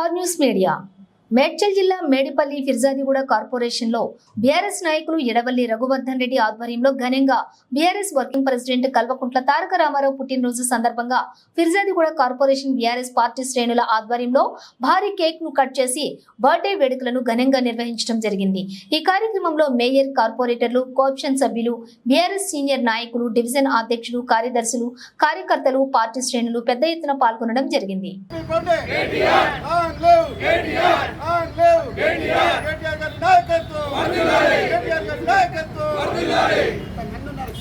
Are news media. Medchal జిల్లా Medipalli Peerzadiguda corporation లో BRS నాయకులు ఎడవల్లి రఘువర్ధన్ రెడ్డి ఆధ్వర్యంలో ఘనంగా BRS working president Kalvakuntla Taraka Ramarao పుట్టినరోజు సందర్భంగా ఫిర్జాదిగూడ కార్పొరేషన్ బీఆర్ఎస్ పార్టీ శ్రేణుల ఆధ్వర్యంలో భారీ కేక్ ను కట్ చేసి బర్త్డే వేడుకలను ఘనంగా నిర్వహించడం జరిగింది. ఈ కార్యక్రమంలో మేయర్, కార్పొరేటర్లు, కోఆప్షన్ సభ్యులు, బీఆర్ఎస్ సీనియర్ నాయకులు, డివిజన్ అధ్యక్షులు, కార్యదర్శులు, కార్యకర్తలు, పార్టీ శ్రేణులు పెద్ద ఎత్తున పాల్గొనడం జరిగింది.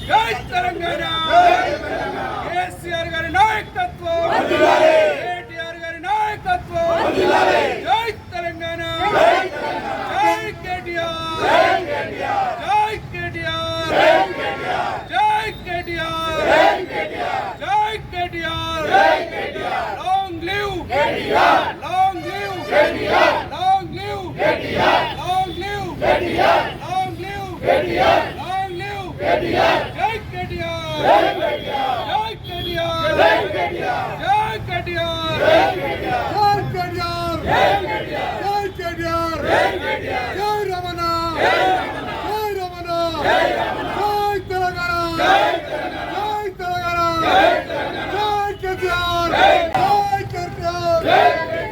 జై తెలంగాణ, కేసీఆర్ గారి నాయకత్వం, కేటీఆర్ గారి నాయకత్వం, జై తెలంగాణ, జై కేటీఆర్, జై కేటీఆర్, జై కేటీఆర్, జై KTR, long live KTR, long live KTR, long live KTR, long live KTR, long live KTR, long live KTR, జై కేటీఆర్, జై కేటీఆర్, జై కేటీఆర్, జై కేటీఆర్, జై కేటీఆర్, జై కేటీఆర్, జై కేటీఆర్, జై కేటీఆర్, జై కేటీఆర్, జై రమణ, జై రమణ, జై రమణ, జై రమణ, జై తెలంగాణ, జై తెలంగాణ, జై తెలంగాణ, జై తెలంగాణ, జై కేటీఆర్, జై కేటీఆర్, జై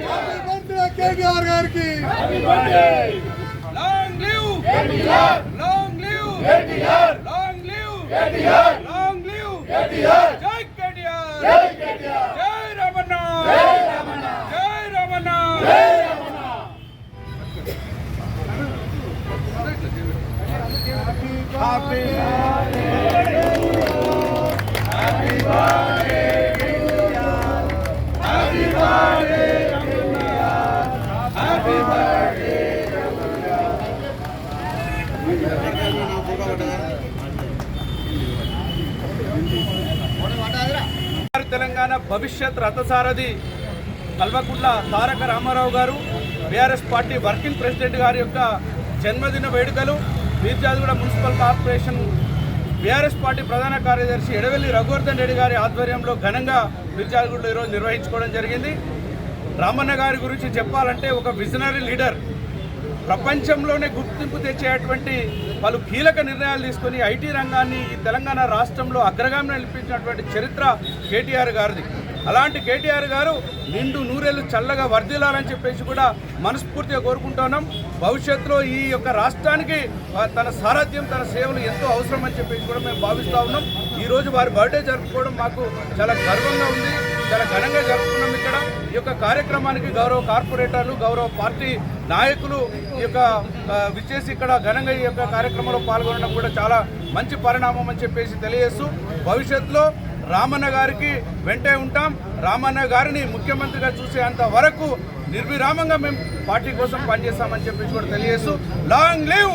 కేటీఆర్, కేటీఆర్ గారికి happy birthday. Long live KTR, long live KTR, long live KTR, long live KTR, జై కేటీఆర్, జై కేటీఆర్, జై రమణ, జై రమణ, జై రమణ, జై Ramana. Happy happy birthday happy birthday happy birthday. Telangana భవిష్యత్ రథసారథి కల్వకుంట్ల తారక రామారావు గారు, బీఆర్ఎస్ పార్టీ వర్కింగ్ ప్రెసిడెంట్ గారి యొక్క జన్మదిన వేడుకలు Peerzadiguda municipal corporation BRS party ప్రధాన కార్యదర్శి ఎడవల్లి రఘువర్ధన్ రెడ్డి గారి ఆధ్వర్యంలో ఘనంగా ఫిర్జాదిగూడలో ఈరోజు నిర్వహించుకోవడం జరిగింది. రామన్న గారి గురించి చెప్పాలంటే ఒక విజనరీ లీడర్, ప్రపంచంలోనే గుర్తింపు తెచ్చేటువంటి పలు కీలక నిర్ణయాలు తీసుకొని ఐటీ రంగాన్ని ఈ తెలంగాణ రాష్ట్రంలో అగ్రగామిని నిలిపించినటువంటి చరిత్ర కేటీఆర్ గారిది. అలాంటి కేటీఆర్ గారు నిండు నూరేళ్లు చల్లగా వర్ధిల్లాలని చెప్పేసి కూడా మనస్ఫూర్తిగా కోరుకుంటున్నాం. భవిష్యత్తులో ఈ యొక్క రాష్ట్రానికి తన సారథ్యం, తన సేవలు ఎంతో అవసరం అని చెప్పేసి కూడా మేము భావిస్తూ ఉన్నాం. ఈరోజు వారి బర్త్డే జరుపుకోవడం మాకు చాలా గర్వంగా ఉంది, చాలా ఘనంగా జరుపుకున్నాం. ఇక్కడ ఈ యొక్క కార్యక్రమానికి గౌరవ కార్పొరేటర్లు, గౌరవ పార్టీ నాయకులు ఈ యొక్క విచ్చేసి ఇక్కడ ఘనంగా ఈ యొక్క కార్యక్రమంలో పాల్గొనడం కూడా చాలా మంచి పరిణామం అని చెప్పేసి తెలియజేస్తూ, భవిష్యత్తులో రామన్న గారికి వెంటే ఉంటాం. రామన్న గారిని ముఖ్యమంత్రిగా చూసేంత వరకు నిర్విరామంగా మేము పార్టీ కోసం పనిచేస్తామని చెప్పేసి కూడా తెలియజేస్తూ, లాంగ్ లివ్.